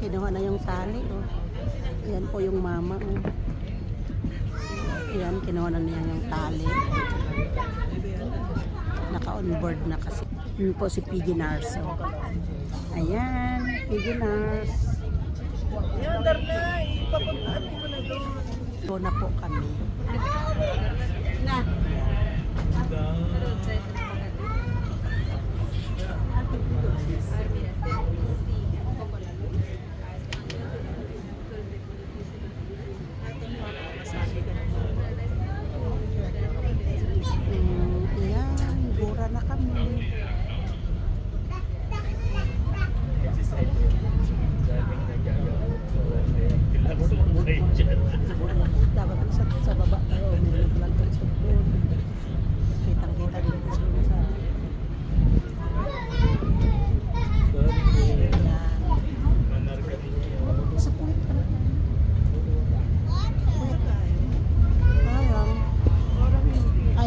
kinuha na yung tali. Oh. Yan po yung mama. Oh. Yan, kinuha na niya yung tali. Naka-onboard na kasi. Yun po si Piggy Nars. Oh. Ayan, Piggy Nars. Yan, Darna, ipapuntaan mo na doon. Doon na po kami. Na. Yan, gura na kami. Dapat sa baba tayo, may vlog ka sa doon. Kitang-kita din sa sa puwit pala. Parang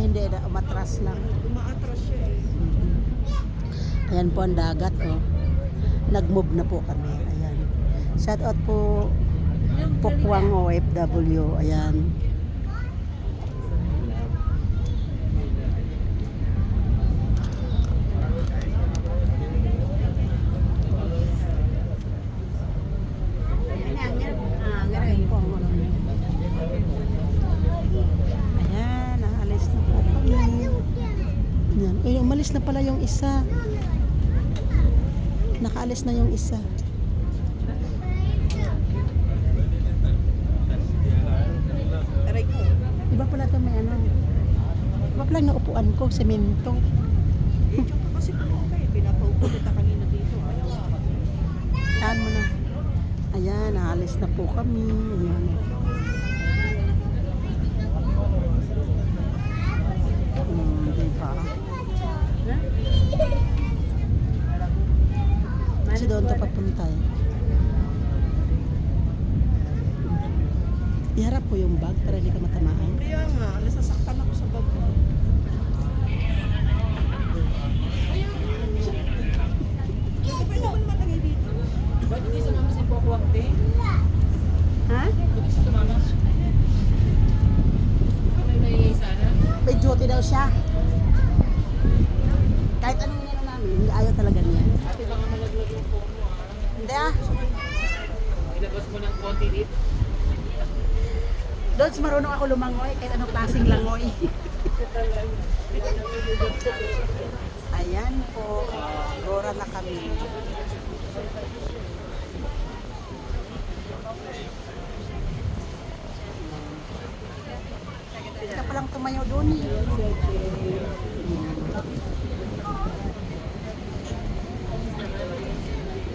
hindi na, umatras lang. Umaatras siya eh. Ayan po ang dagat, oh. Nag-move na po kami. Ayan. Shout out po Pukwang OFW. Ayan. Ayan po ang ano niya. Ayan, naalis na po kami. Ayan. Eh, umalis na pala yung isa. Nakaalis na yung isa. Aray ko. Iba pala ito may ano. Iba pala yung naupuan ko, semento. Eh, tsaka kasi kung okay, pinapaupo kita kanina dito. Ayaw ka. Saan mo na? Ayan, naalis na po kami. Ayan. Diba? Kasi doon ito papunta eh. Iharap ko yung bag para hindi ka matamaan. Kaya nga, nasasaktan ako sa bag mo. Kasi pwede mo naman lagay dito. Ba't hindi sumama si Pokwak, te? Ha? Hindi siya sumama? Ano yung naiingay sana? May duty daw siya. Kahit anong nila namin, hindi ayaw talaga niya. Ate, baka malaglag yung phone mo, ah. Hindi ah. Ilabas mo ng konti dito. Lods, marunong ako lumangoy kahit anong klaseng langoy. Ayan po, gora na kami. Hindi ka palang tumayo doon eh.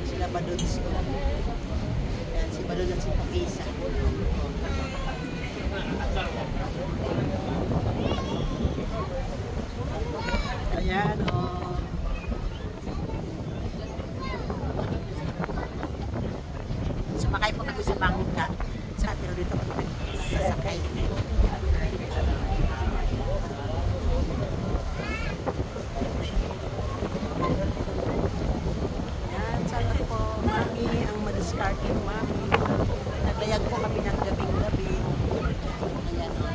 Sila Badods ko. Ayan, si Badods at si Pakisa. Ayan o. Sumakay po kami sa bangka. Pero dito kami sasakay. Ayan, sana po mami ang madiskarte mami. Naglayag po kami ng gabing-gabi. Ayan o.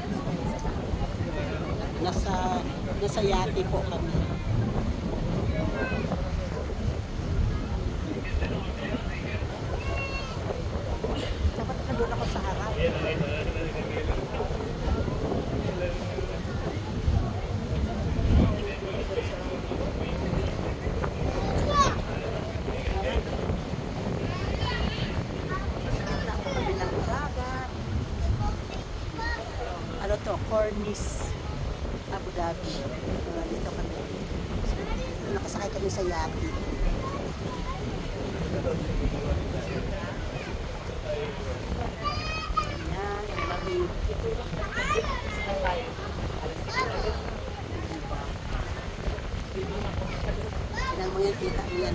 Nasa yate po kami. Dapat nandun ako sa harap. Nakita po kami ng dagat. Ano to? Cornice. Abu Dhabi. Dito kami. Nakasakay kami sa yate. Ayan, ang lamig. Tignan mo yan, kita mo yan.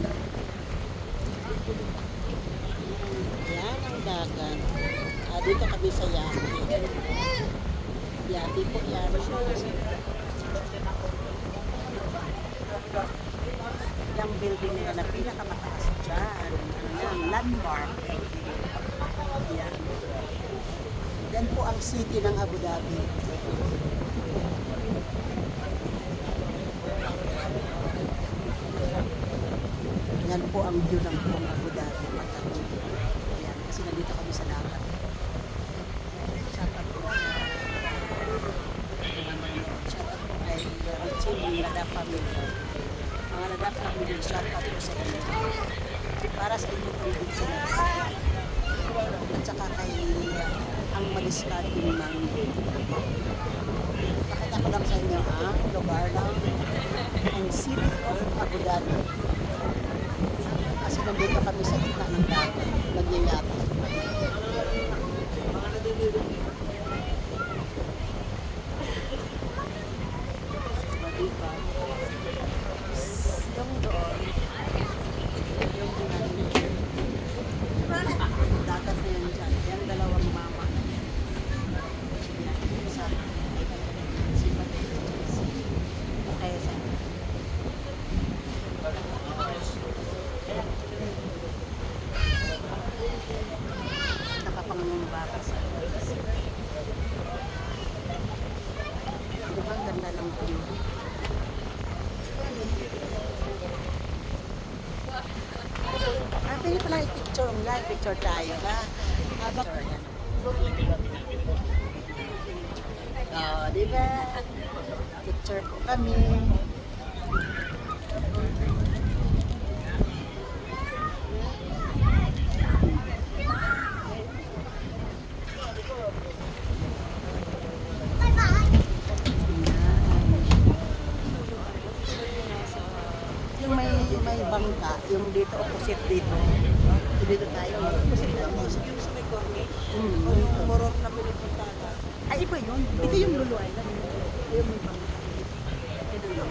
Ayan ang dagat. Dito kami sa yate. Yate po yan. Yung building nila na pinakamataas dyan. Ano yan, landmark. Yan po ang city ng Abu Dhabi. Yan po ang view ng buong Abu Dhabi. Pagkatapos. Ayan, kasi nandito kami sa dagat. Shout out po kay Richie, yung Lada family. Mga Lada family, shout out po sa inyo. Para sa inyo itong video na ito. At saka kay ang maliskad yung Mami. Pakita ko lang sa inyo ang lugar ng ang city of Abu Dhabi. Kasi nandito kami sa gitna ng dagat. Nagyayata. Diba? Yung doon, yung dagat na yan dyan. Yan dalawang mama. Isa, si Patay. Kaya sa nakapangungubaka sa diba ang ganda ng view. Pwede pala i-picture online, picture tayo ba? Habang diba? Picture po kami. Yung may bangka, yung dito opposite dito. Dito tayo. Kasi yung sa may corniche, o yung morong na pinupuntada. Ay, iba yun. Ito yung Lulu Island. Yung may bangka. Ito yun.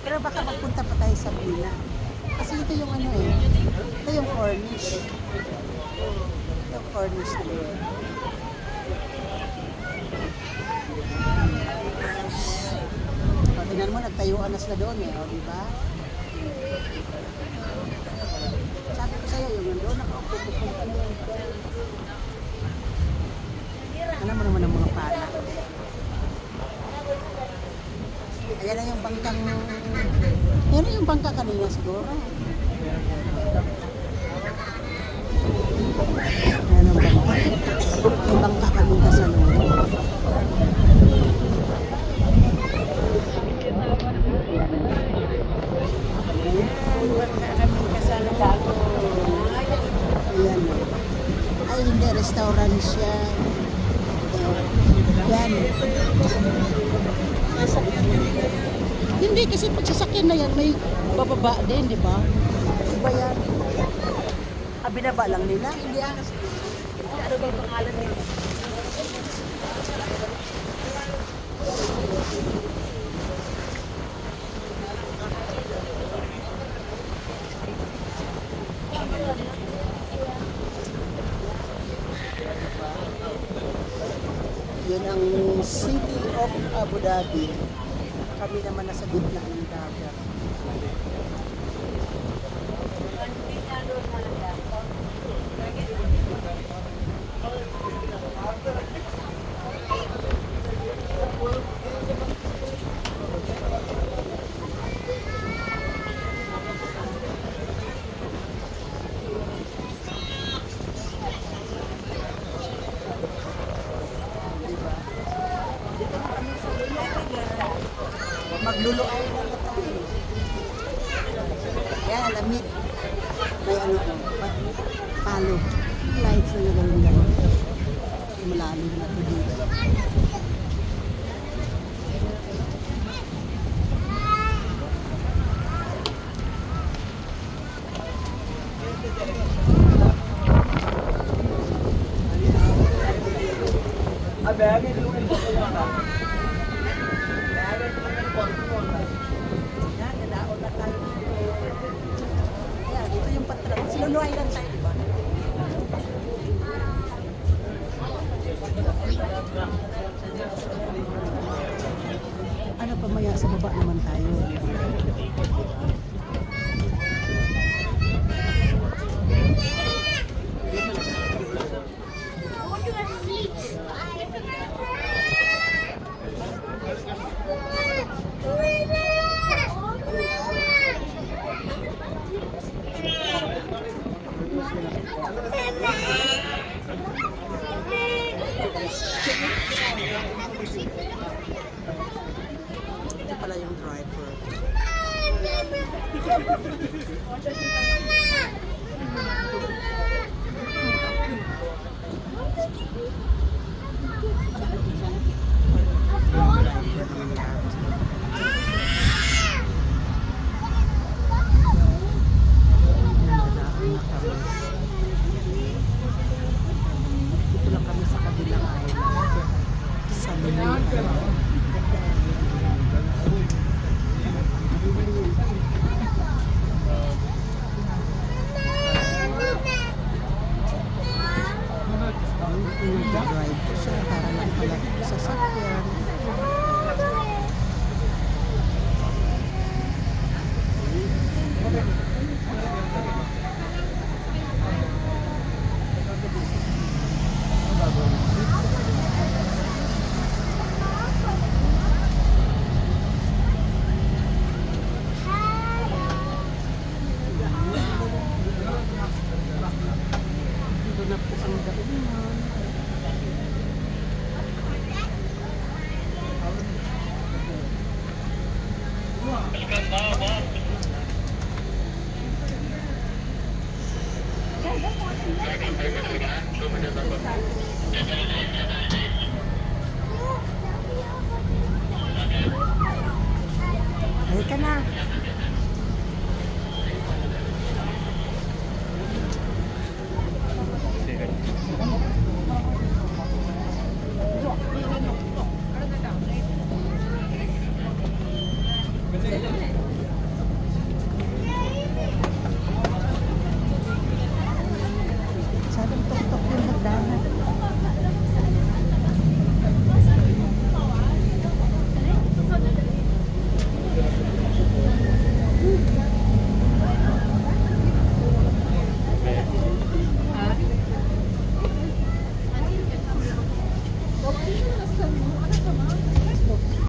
Pero baka magpunta pa tayo sa Mina. Kasi ito yung ano eh. Ito yung Cornish. Yung Cornish na yun. O, tingnan mo, nagtayuan na sila doon eh. O, diba? Sabi ko sa'yo, yung nandun, nakapupunta na yun. Alam mo naman ang mga pala. Ayan na yung bangkang... Ayan na yung bangka kanina siguro. Ayan ang bangka. Yung bangka kanina sa loob. Ayan. Ay, hindi. Restaurant siya. Yan. Hindi, kasi pag sasakyan na yan, may bababa din, di ba? Iba yan. Binaba lang nila. Hindi ano ba pangalan nila? Yun ang city of Abu Dhabi. Kami naman nasa gitna ng dagat. Magluluay na tayo. Yan, lamig. May ano, palo. Lights na gano'n. Malalim na ito dito. Ayan, dito yung patrak. Siluluay lang tayo, diba? Ano pa maya sa baba naman tayo? Ito pala yung driver. Dito lang kami sa kabilang island. Sa Manuel Island. Nag-drive ko siya para lang pala sa sakyan. Ito na po ang daanan. Halika na.